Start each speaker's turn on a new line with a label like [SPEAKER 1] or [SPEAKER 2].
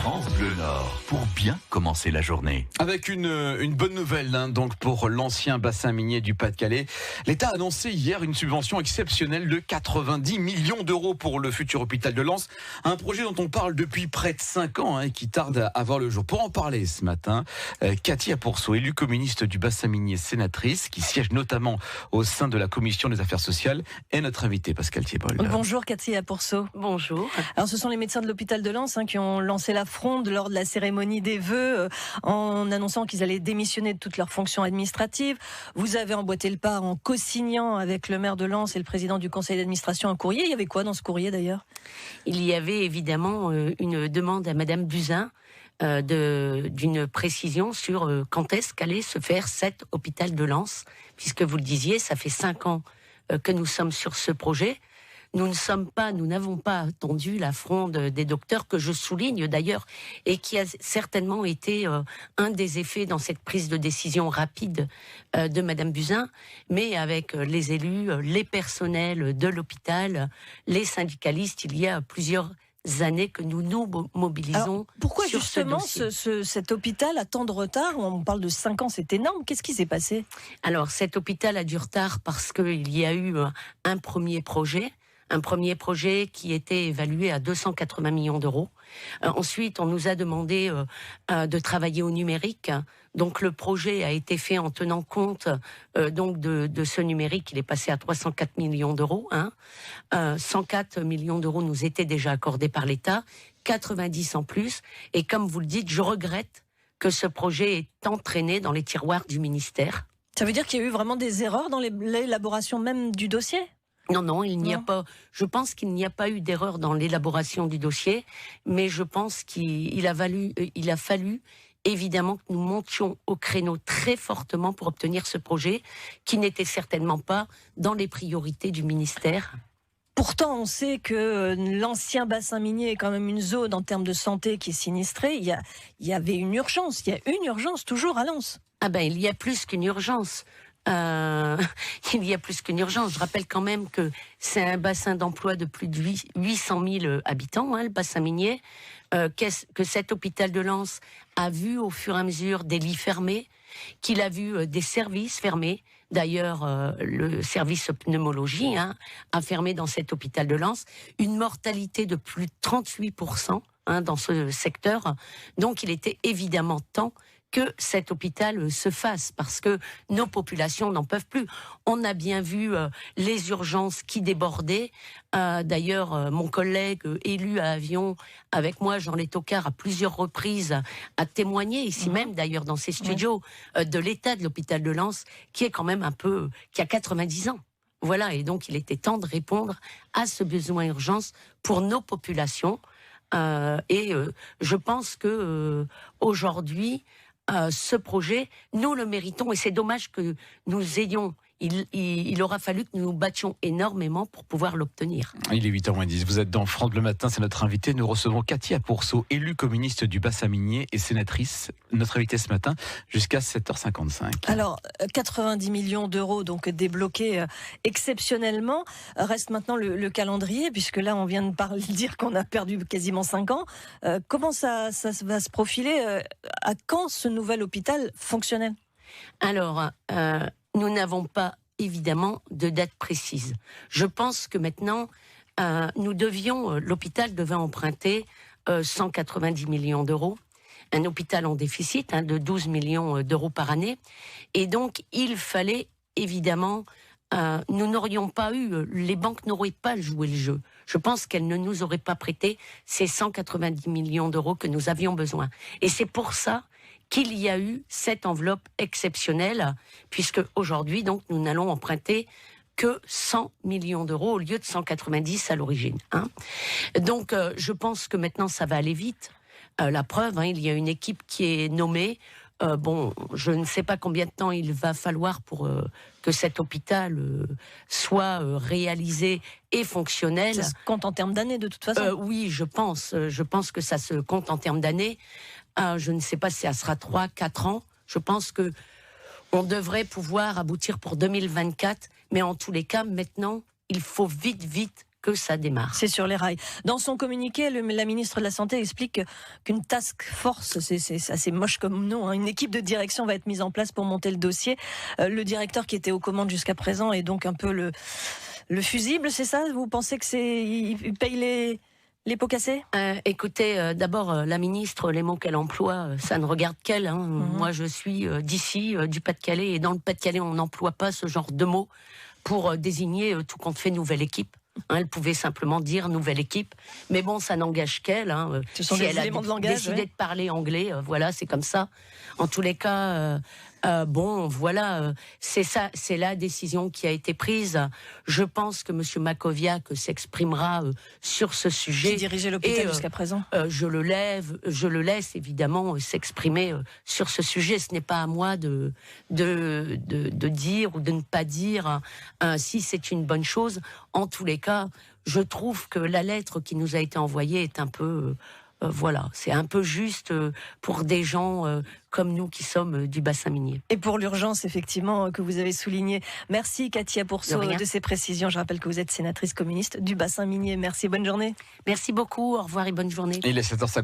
[SPEAKER 1] France Bleu Nord, pour bien commencer la journée.
[SPEAKER 2] Avec une bonne nouvelle donc pour l'ancien bassin minier du Pas-de-Calais. L'État a annoncé hier une subvention exceptionnelle de 90 millions d'euros pour le futur hôpital de Lens. Un projet dont on parle depuis près de 5 ans et qui tarde à voir le jour. Pour en parler ce matin, Cathy Apourceau, élue communiste du bassin minier, sénatrice, qui siège notamment au sein de la commission des affaires sociales, est notre invitée, Pascal Thiebol.
[SPEAKER 3] Bonjour Cathy Apourceau.
[SPEAKER 4] Bonjour.
[SPEAKER 3] Alors ce sont les médecins de l'hôpital de Lens qui ont lancé la fronde lors de la cérémonie des vœux en annonçant qu'ils allaient démissionner de toutes leurs fonctions administratives. Vous avez emboîté le pas en co-signant avec le maire de Lens et le président du conseil d'administration un courrier. Il y avait quoi dans ce courrier d'ailleurs ?
[SPEAKER 4] Il y avait évidemment une demande à Madame Buzyn d'une précision sur quand est-ce qu'allait se faire cet hôpital de Lens, puisque vous le disiez, ça fait 5 ans que nous sommes sur ce projet. Nous n'avons pas attendu la fronde des docteurs, que je souligne d'ailleurs, et qui a certainement été un des effets dans cette prise de décision rapide de Madame Buzyn, mais avec les élus, les personnels de l'hôpital, les syndicalistes, il y a plusieurs années que nous nous mobilisons.
[SPEAKER 3] Alors, pourquoi
[SPEAKER 4] sur
[SPEAKER 3] justement cet hôpital a tant de retard ? On parle de 5 ans, c'est énorme. Qu'est-ce qui s'est passé ?
[SPEAKER 4] Alors, cet hôpital a du retard parce qu'il y a eu un premier projet qui était évalué à 280 millions d'euros. Ensuite, on nous a demandé de travailler au numérique. Donc, le projet a été fait en tenant compte donc de ce numérique. Il est passé à 304 millions d'euros. 104 millions d'euros nous étaient déjà accordés par l'État, 90 en plus. Et comme vous le dites, je regrette que ce projet est entraîné dans les tiroirs du ministère.
[SPEAKER 3] Ça veut dire qu'il y a eu vraiment des erreurs dans l'élaboration même du dossier ?
[SPEAKER 4] Non, il n'y a pas. Je pense qu'il n'y a pas eu d'erreur dans l'élaboration du dossier, mais je pense qu'il a fallu évidemment que nous montions au créneau très fortement pour obtenir ce projet, qui n'était certainement pas dans les priorités du ministère.
[SPEAKER 3] Pourtant, on sait que l'ancien bassin minier est quand même une zone en termes de santé qui est sinistrée. Il y avait une urgence. Il y a une urgence toujours à Lens.
[SPEAKER 4] Ah ben, il y a plus qu'une urgence. Il y a plus qu'une urgence. Je rappelle quand même que c'est un bassin d'emploi de plus de 800 000 habitants, le bassin minier, que cet hôpital de Lens a vu au fur et à mesure des lits fermés, qu'il a vu des services fermés. D'ailleurs, le service pneumologie a fermé dans cet hôpital de Lens, une mortalité de plus de 38% dans ce secteur. Donc il était évidemment temps que cet hôpital se fasse, parce que nos populations n'en peuvent plus. On a bien vu les urgences qui débordaient. D'ailleurs, mon collègue élu à Avion, avec moi, Jean Létocard, à plusieurs reprises, a témoigné, ici même d'ailleurs dans ces studios, de l'état de l'hôpital de Lens, qui est quand même qui a 90 ans. Voilà, et donc il était temps de répondre à ce besoin urgence pour nos populations. Je pense que aujourd'hui, ce projet, nous le méritons, et c'est dommage que nous ayons. Il aura fallu que nous nous battions énormément pour pouvoir l'obtenir.
[SPEAKER 2] Il est 8h10, vous êtes dans France Bleu Matin, c'est notre invité. Nous recevons Cathy Apourceau, élue communiste du bassin minier et sénatrice, notre invitée ce matin, jusqu'à 7h55.
[SPEAKER 3] Alors, 90 millions d'euros donc débloqués exceptionnellement. Reste maintenant le calendrier, puisque là on vient de dire qu'on a perdu quasiment 5 ans. Comment ça va se profiler ? À quand ce nouvel hôpital fonctionnel ?
[SPEAKER 4] Alors, nous n'avons pas évidemment de date précise. Je pense que maintenant, l'hôpital devait emprunter 190 millions d'euros, un hôpital en déficit de 12 millions d'euros par année, et donc il fallait évidemment, nous n'aurions pas les banques n'auraient pas joué le jeu. Je pense qu'elles ne nous auraient pas prêté ces 190 millions d'euros que nous avions besoin. Et c'est pour ça qu'il y a eu cette enveloppe exceptionnelle, puisque aujourd'hui, donc, nous n'allons emprunter que 100 millions d'euros au lieu de 190 à l'origine. Donc, je pense que maintenant, ça va aller vite. La preuve, il y a une équipe qui est nommée. Je ne sais pas combien de temps il va falloir pour que cet hôpital soit réalisé et fonctionnel.
[SPEAKER 3] Ça se compte en termes d'années, de toute façon.
[SPEAKER 4] Oui, je pense que ça se compte en termes d'années. Je ne sais pas si ça sera 3, 4 ans. Je pense que on devrait pouvoir aboutir pour 2024. Mais en tous les cas, maintenant, il faut vite que ça démarre.
[SPEAKER 3] C'est sur les rails. Dans son communiqué, la ministre de la Santé explique qu'une task force, c'est assez moche comme nom, hein, une équipe de direction va être mise en place pour monter le dossier. Le directeur qui était aux commandes jusqu'à présent est donc un peu le fusible, c'est ça? Vous pensez que il paye les pots cassés?
[SPEAKER 4] Écoutez, d'abord, la ministre, les mots qu'elle emploie, ça ne regarde qu'elle. Hein. Moi, je suis d'ici, du Pas-de-Calais, et dans le Pas-de-Calais, on n'emploie pas ce genre de mots pour désigner tout compte fait nouvelle équipe. Hein, elle pouvait simplement dire nouvelle équipe, mais bon, ça n'engage qu'elle. Hein.
[SPEAKER 3] Ce sont
[SPEAKER 4] si
[SPEAKER 3] des
[SPEAKER 4] elle a
[SPEAKER 3] éléments de langage,
[SPEAKER 4] décidé de parler anglais, voilà, c'est comme ça. En tous les cas, bon, voilà, c'est ça, c'est la décision qui a été prise. Je pense que M. Mackowiak s'exprimera sur ce sujet.
[SPEAKER 3] Qui dirigeait l'hôpital jusqu'à présent.
[SPEAKER 4] Je le laisse évidemment s'exprimer sur ce sujet. Ce n'est pas à moi de dire ou de ne pas dire si c'est une bonne chose. En tous les cas, je trouve que la lettre qui nous a été envoyée est un peu... voilà, c'est un peu juste pour des gens comme nous qui sommes du bassin minier.
[SPEAKER 3] Et pour l'urgence, effectivement, que vous avez souligné. Merci Katia Pourceau de ces précisions. Je rappelle que vous êtes sénatrice communiste du bassin minier. Merci, bonne journée.
[SPEAKER 4] Merci beaucoup, au revoir et bonne journée.
[SPEAKER 2] Il est 7h50.